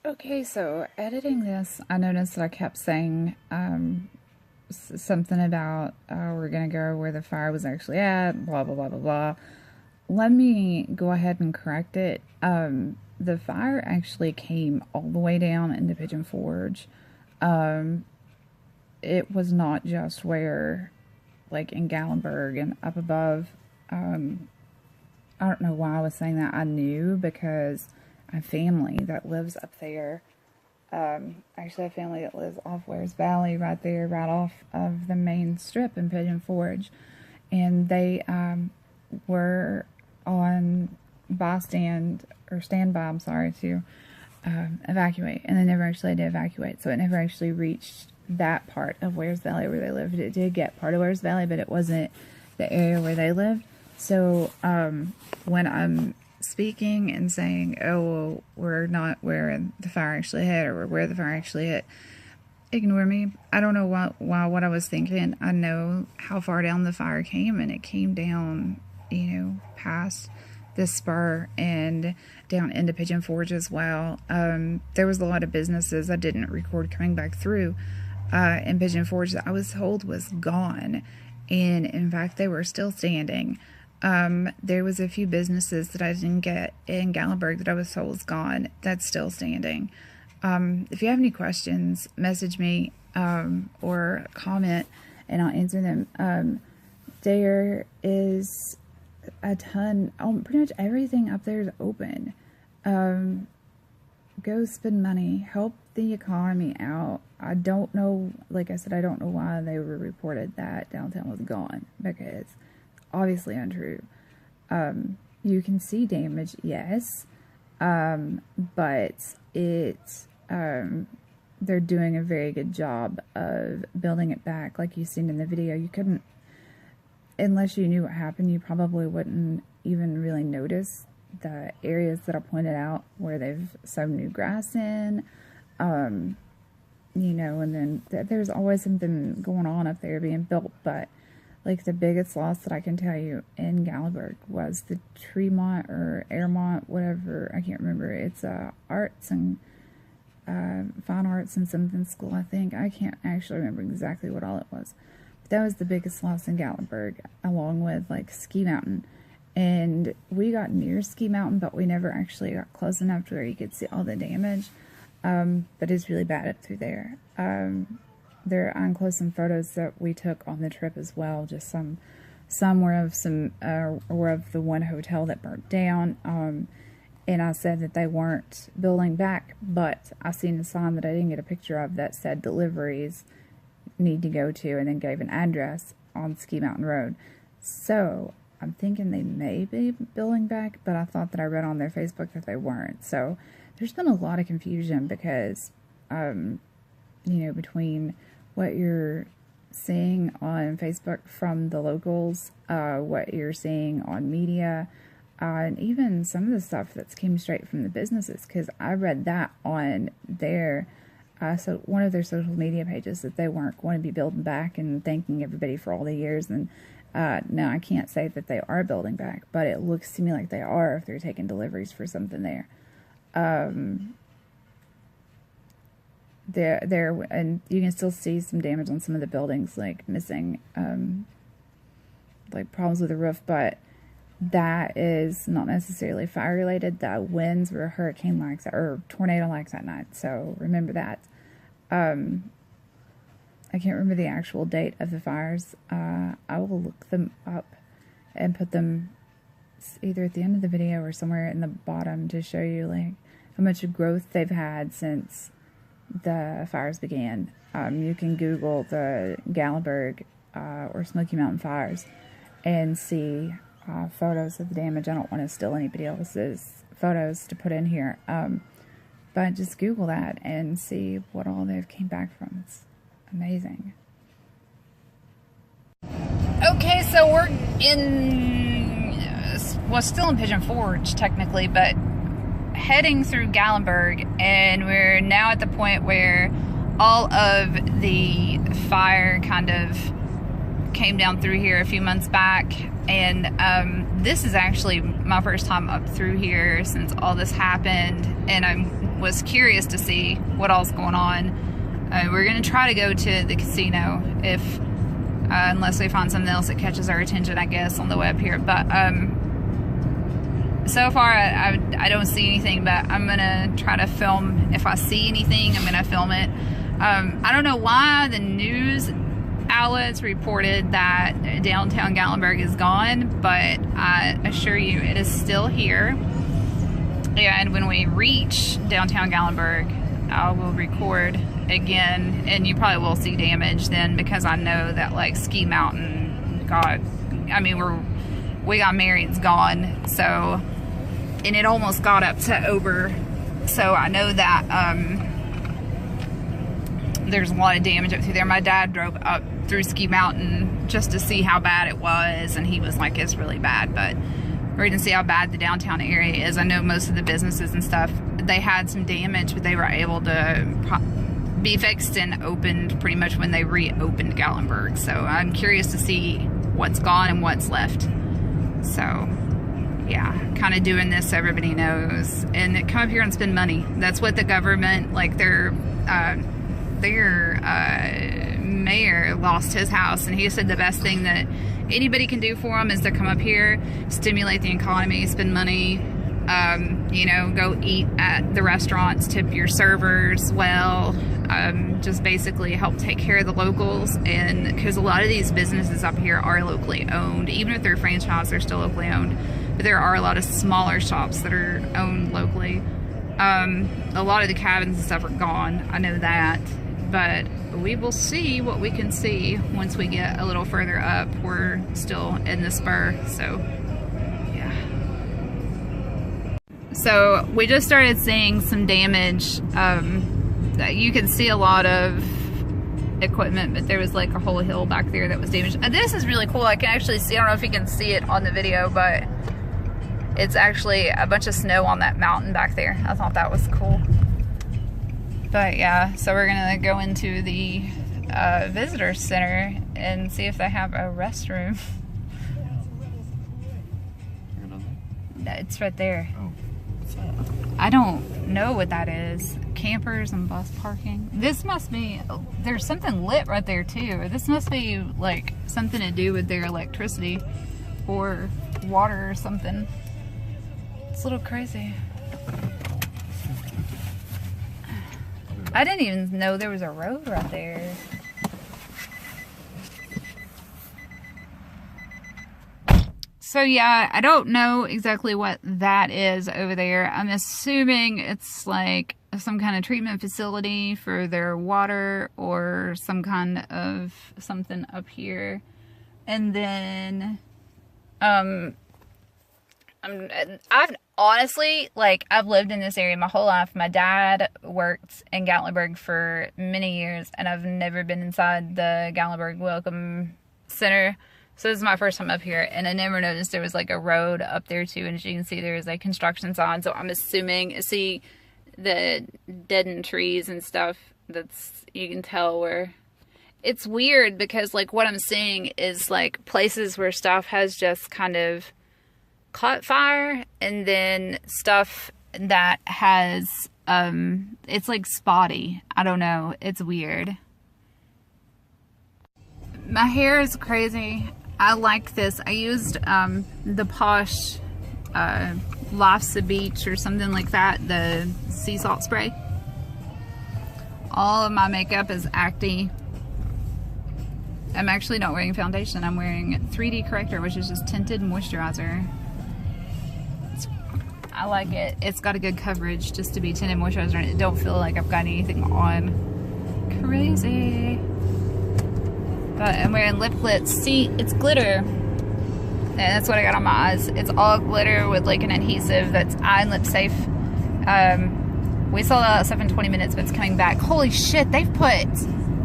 Okay, so editing this, I noticed that I kept saying something about we're gonna go where the fire was actually at, blah blah blah blah blah. Let me go ahead and correct it. The fire actually came all the way down into Pigeon Forge. It was not just where, like in Gatlinburg and up above. I don't know why I was saying that. I knew because I have family that lives up there. Actually, a family that lives off Wares Valley, right there, right off of the main strip in Pigeon Forge. And they were on standby, I'm sorry, to evacuate. And they never actually had to evacuate. So it never actually reached that part of Wares Valley where they lived. It did get part of Wares Valley, but it wasn't the area where they lived. So when I'm speaking and saying, oh, well, we're not where the fire actually hit, or we're where the fire actually hit, ignore me. I don't know what I was thinking. I know how far down the fire came, and it came down, past this spur and down into Pigeon Forge as well. There was a lot of businesses I didn't record coming back through in Pigeon Forge that I was told was gone, and in fact they were still standing. There was a few businesses that I didn't get in Gatlinburg that I was told was gone. That's still standing. If you have any questions, message me or comment and I'll answer them. There is a ton, pretty much everything up there is open. Go spend money, help the economy out. I don't know, like I said, I don't know why they were reported that downtown was gone, because obviously untrue. You can see damage, yes, but they're doing a very good job of building it back. Like you've seen in the video, you couldn't, unless you knew what happened, you probably wouldn't even really notice the areas that I pointed out where they've sown new grass in, and then there's always something going on up there being built. But like the biggest loss that I can tell you in Gatlinburg was the Tremont or Airmont, whatever, I can't remember. It's arts and fine arts and something school, I think. I can't actually remember exactly what all it was. But that was the biggest loss in Gatlinburg, along with like Ski Mountain. And we got near Ski Mountain, but we never actually got close enough to where you could see all the damage. But it's really bad up through there. There are close some photos that we took on the trip as well. Just some were of the one hotel that burnt down. And I said that they weren't building back, but I seen a sign that I didn't get a picture of that said deliveries need to go to, and then gave an address on Ski Mountain Road. So I'm thinking they may be building back, but I thought that I read on their Facebook that they weren't. So there's been a lot of confusion because, between what you're seeing on Facebook from the locals, what you're seeing on media, and even some of the stuff that's came straight from the businesses, because I read that on their, so one of their social media pages, that they weren't going to be building back, and thanking everybody for all the years. And no, I can't say that they are building back, but it looks to me like they are if they're taking deliveries for something there. There, and you can still see some damage on some of the buildings, like missing, like problems with the roof, but that is not necessarily fire related. The winds were hurricane-like or tornado-like that night, so remember that. I can't remember the actual date of the fires. I will look them up and put them either at the end of the video or somewhere in the bottom to show you like how much growth they've had since the fires began. You can Google the Gatlinburg or Smoky Mountain fires and see photos of the damage. I don't want to steal anybody else's photos to put in here, but just Google that and see what all they've came back from. It's amazing. Okay, so we're still in Pigeon Forge technically, but heading through Gatlinburg, and we're now at the point where all of the fire kind of came down through here a few months back, and this is actually my first time up through here since all this happened, and I'm was curious to see what all's going on. We're gonna try to go to the casino if unless we find something else that catches our attention, I guess, on the web here. But so far I don't see anything, but I'm gonna try to film. If I see anything, I'm gonna film it. I don't know why the news outlets reported that downtown Gatlinburg is gone, but I assure you it is still here. And when we reach downtown Gatlinburg, I will record again, and you probably will see damage then, because I know that like Ski Mountain got, I mean, we got married, it's gone. So, and it almost got up to over, so I know that there's a lot of damage up through there. My dad drove up through Ski Mountain just to see how bad it was, and he was like, it's really bad. But we're gonna see how bad the downtown area is. I know most of the businesses and stuff, they had some damage, but they were able to be fixed and opened pretty much when they reopened Gatlinburg. So I'm curious to see what's gone and what's left. So yeah, kind of doing this so everybody knows, and come up here and spend money. That's what the government, like their mayor lost his house, and he said the best thing that anybody can do for them is to come up here, stimulate the economy, spend money, you know, go eat at the restaurants, tip your servers well, just basically help take care of the locals. And because a lot of these businesses up here are locally owned, even if they're franchised, they're still locally owned, but there are a lot of smaller shops that are owned locally. A lot of the cabins and stuff are gone, I know that, but we will see what we can see once we get a little further up. We're still in the spur, so yeah. So we just started seeing some damage. You can see a lot of equipment, but there was like a whole hill back there that was damaged. And this is really cool. I can actually see, I don't know if you can see it on the video, but it's actually a bunch of snow on that mountain back there. I thought that was cool. But yeah, so we're gonna go into the visitor center and see if they have a restroom. It's right there. Oh, what's that? I don't know what that is. Campers and bus parking. This must be, there's something lit right there too. This must be like something to do with their electricity or water or something. It's a little crazy. I didn't even know there was a road right there. So yeah, I don't know exactly what that is over there. I'm assuming it's like some kind of treatment facility for their water or some kind of something up here. And then, I've honestly, like, I've lived in this area my whole life. My dad worked in Gatlinburg for many years, and I've never been inside the Gatlinburg Welcome Center. So this is my first time up here, and I never noticed there was like a road up there too. And as you can see, there's a construction sign. So I'm assuming, see the deadened trees and stuff, that's, you can tell where. It's weird because like what I'm seeing is like places where stuff has just kind of caught fire, and then stuff that has it's like spotty. I don't know, it's weird. My hair is crazy. I like this. I used the Posh Life's the Beach or something like that, the sea salt spray. All of my makeup is Acti. I'm actually not wearing foundation. I'm wearing 3D corrector, which is just tinted moisturizer. I like it. It's got a good coverage just to be tinted moisturizer, and it don't feel like I've got anything on. Crazy. But I'm wearing lip glitz. See, it's glitter. And that's what I got on my eyes. It's all glitter with like an adhesive that's eye and lip safe. We sold out at 7:20 minutes, but it's coming back. Holy shit, they've put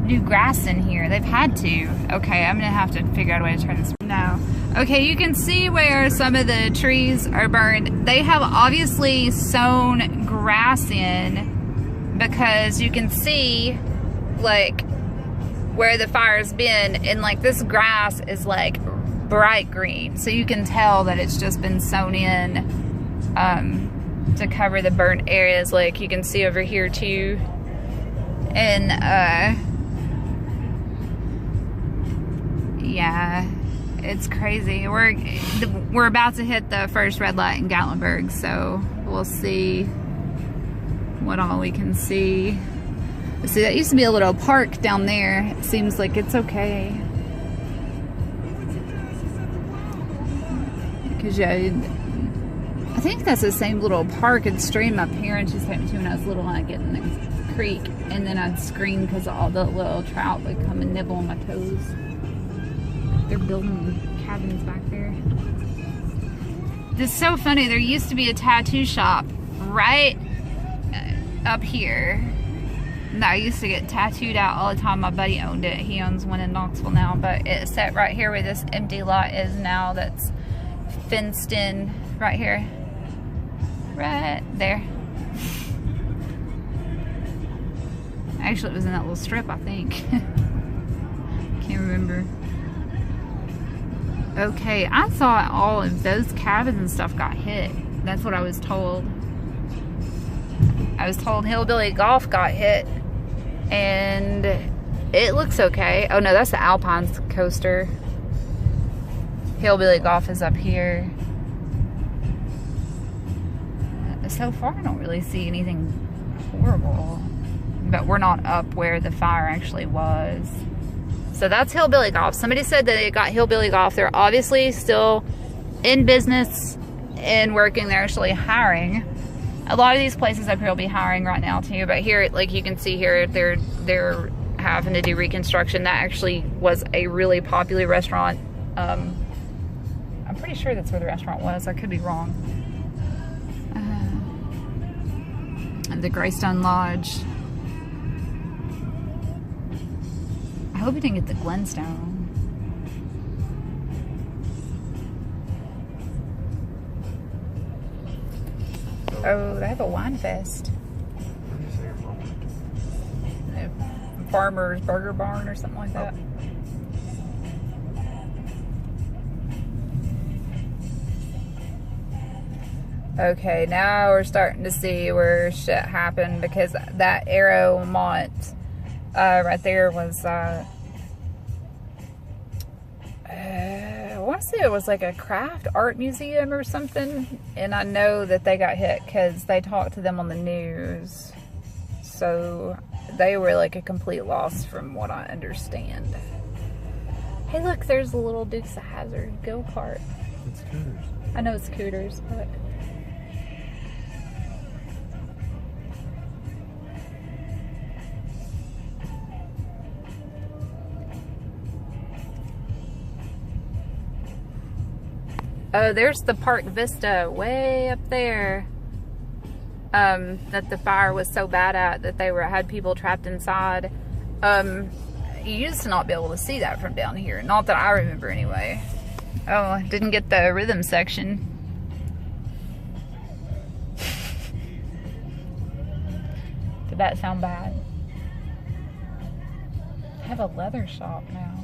new grass in here. They've had to. Okay, I'm gonna have to figure out a way to turn this. No. Okay, you can see where some of the trees are burned. They have obviously sown grass in, because you can see like where the fire's been, and like this grass is like bright green, so you can tell that it's just been sown in to cover the burnt areas, like you can see over here too. And yeah, it's crazy. We're about to hit the first red light in Gatlinburg, so we'll see what all we can see. See, that used to be a little park down there. It seems like it's okay. Because yeah, I think that's the same little park and stream my parents used to take me to when I was little, and I'd get in the creek and then I'd scream because all the little trout would come and nibble on my toes. They're building cabins back there. It's so funny. There used to be a tattoo shop right up here. And I used to get tattooed out all the time. My buddy owned it. He owns one in Knoxville now, but it's set right here where this empty lot is now. That's fenced in right here. Right there. Actually, it was in that little strip, I think. Can't remember. Okay, I thought all of those cabins and stuff got hit. That's what I was told. I was told Hillbilly Golf got hit. And it looks okay. Oh no, that's the Alpine coaster. Hillbilly Golf is up here. So far, I don't really see anything horrible. But we're not up where the fire actually was. So that's Hillbilly Golf. Somebody said that they got Hillbilly Golf. They're obviously still in business and working. They're actually hiring. A lot of these places up here will be hiring right now too. But here, like you can see here, they're having to do reconstruction. That actually was a really popular restaurant. I'm pretty sure that's where the restaurant was. I could be wrong. The Greystone Lodge. I hope we didn't get the Glenstone. Oh, they have a wine fest. Farmer's Burger Barn or something like that. Okay, now we're starting to see where shit happened, because that Aeromont right there was, I want to say it was like a craft art museum or something, and I know that they got hit because they talked to them on the news, so they were like a complete loss from what I understand. Hey look, there's a little Dukes of Hazzard go-kart. It's Cooters. I know it's Cooters, but... Oh, there's the Park Vista way up there. That the fire was so bad at that they had people trapped inside. You used to not be able to see that from down here. Not that I remember anyway. Oh, didn't get the rhythm section. Did that sound bad? I have a leather shop now.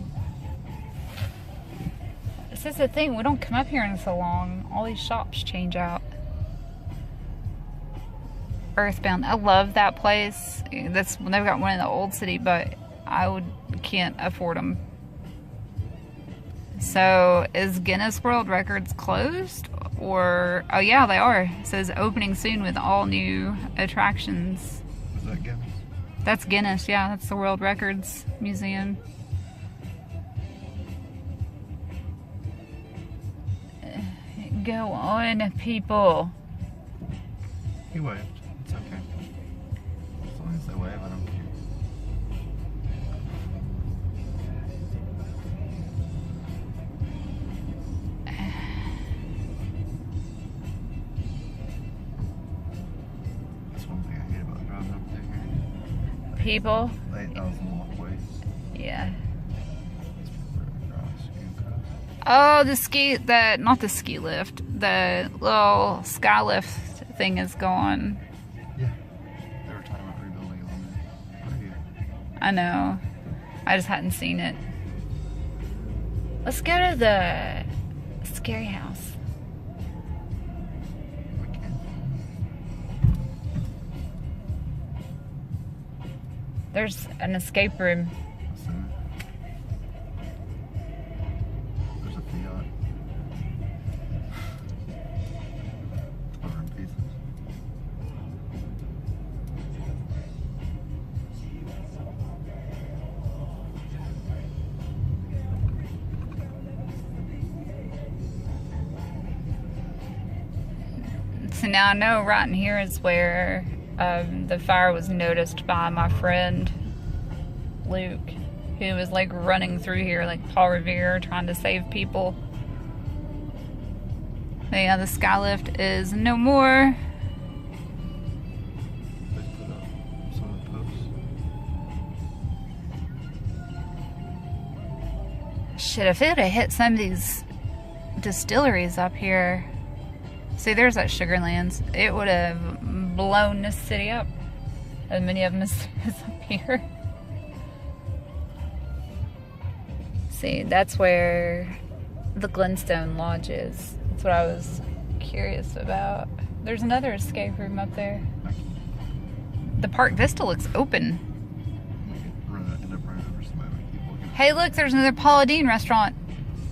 This is the thing, we don't come up here in so long. All these shops change out. Earthbound, I love that place. They've got one in the old city, but I can't afford them. So is Guinness World Records closed? Or, oh yeah, they are. It says opening soon with all new attractions. Is that Guinness? That's Guinness, yeah, that's the World Records Museum. Go on, people. He waved. It's okay. As long as they wave, I don't care. That's one thing I hate about driving up there. People? 8,000 walkways. Yeah. Across. Oh, not the ski lift. The little sky lift thing is gone. Yeah. They were talking about rebuilding it on there. Right here. I know. I just hadn't seen it. Let's go to the scary house. We can. There's an escape room. I see it. There's a Fiat. Torn in pieces. So now I know right in here is where the fire was noticed by my friend Luke, who was like running through here like Paul Revere trying to save people. But yeah, the skylift is no more. They put up some of the posts. Shit, if it would have hit some of these distilleries up here. See, there's that Sugarlands. It would have blown this city up. As many of them as up here. See, that's where the Glenstone Lodge is. That's what I was curious about. There's another escape room up there. The Park Vista looks open. Hey, look, there's another Paula Deen restaurant.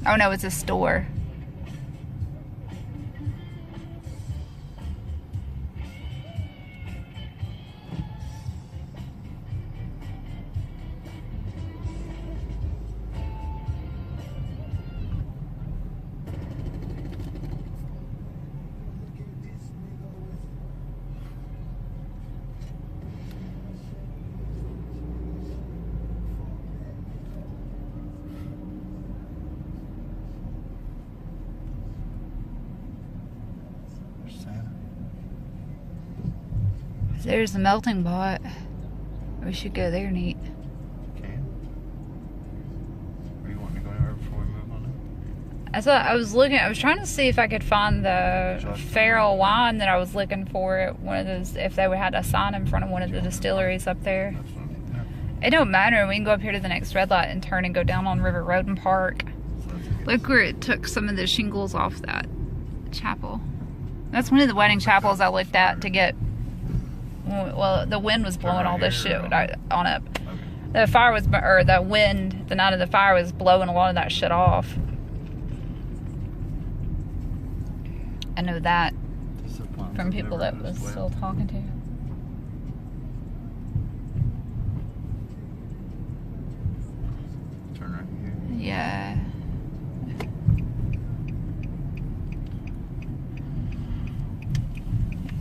Oh no, it's a store. There's the melting pot. We should go there, neat. Okay. Are you wanting to go anywhere before we move on it? I was trying to see if I could find the feral wine that I was looking for at one of those, if they would had a sign in front of one of the distilleries up there. That's what I need there. It don't matter. We can go up here to the next red light and turn and go down on River Road and park. Look where it took some of the shingles off that chapel. That's one of the wedding chapels I looked at to get. Well, the wind was blowing all this shit on up. Okay. The fire was, or the wind, the night of the fire was blowing a lot of that shit off. I know that from people that was still talking to. Turn right here. Yeah.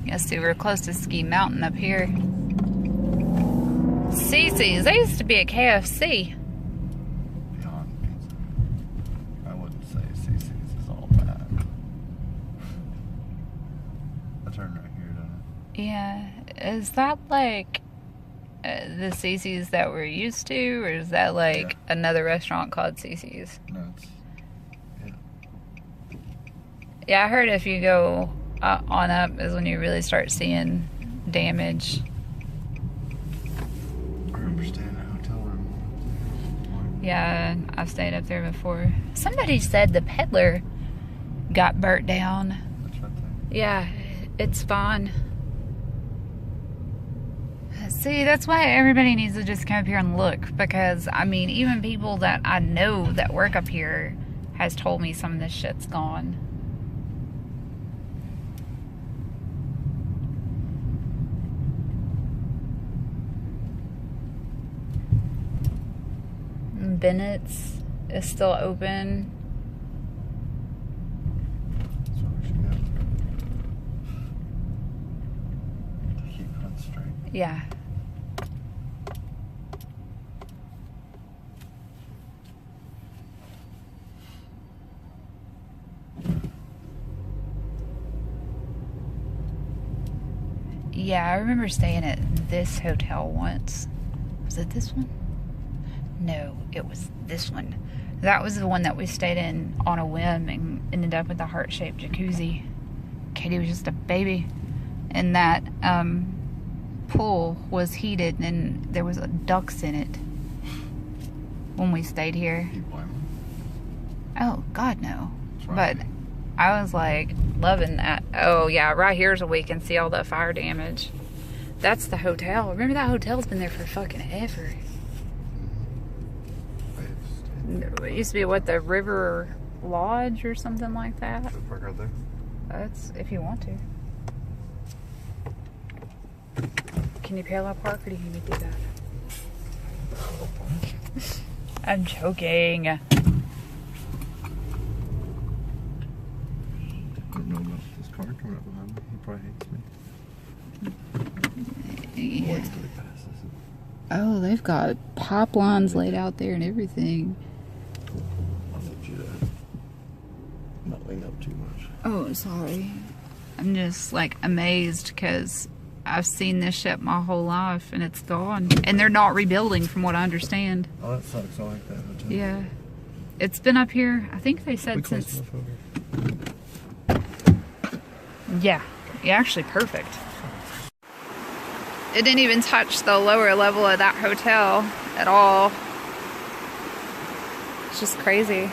Guess we were close to Ski Mountain up here. Cece's. There used to be a KFC. Beyond Pizza. I wouldn't say CC's is all bad. I turn right here, don't Yeah. Is that like the Cece's that we're used to? Or is that like another restaurant called Cece's? I? No, it's... Yeah. Yeah, I heard if you go on up is when you really start seeing damage. I remember staying in a hotel room. Yeah, I've stayed up there before. Somebody said the peddler got burnt down. That's right there. Yeah, it's fine. See, that's why everybody needs to just come up here and look. Because, I mean, even people that I know that work up here has told me some of this shit's gone. Bennett's is still open. That's where we should go. To keep going straight. Yeah. Yeah, I remember staying at this hotel once. Was it this one? No, it was this one. That was the one that we stayed in on a whim and ended up with a heart-shaped jacuzzi. Katie was just a baby. And that pool was heated and there was ducks in it when we stayed here. You blame them? Oh, God, no. Right. But I was like loving that. Oh, yeah, right here's where we can see all the fire damage. That's the hotel. Remember that hotel's been there for fucking ever. It used to be what, the River Lodge or something like that. Should we park out there? That's if you want to. Can you parallel park or do you need me to do that? I'm joking. I don't know about this car coming up behind me. He probably hates me. Yeah. Waits till he passes. Oh, they've got pipelines laid out there and everything. I'll let you not lean up too much. Oh, sorry. I'm just like amazed because I've seen this ship my whole life and it's gone. And they're not rebuilding from what I understand. Oh, that sucks. I like that hotel. Yeah. It's been up here, I think they said We close since... enough over. Yeah. Yeah, actually perfect. It didn't even touch the lower level of that hotel at all. It's just crazy.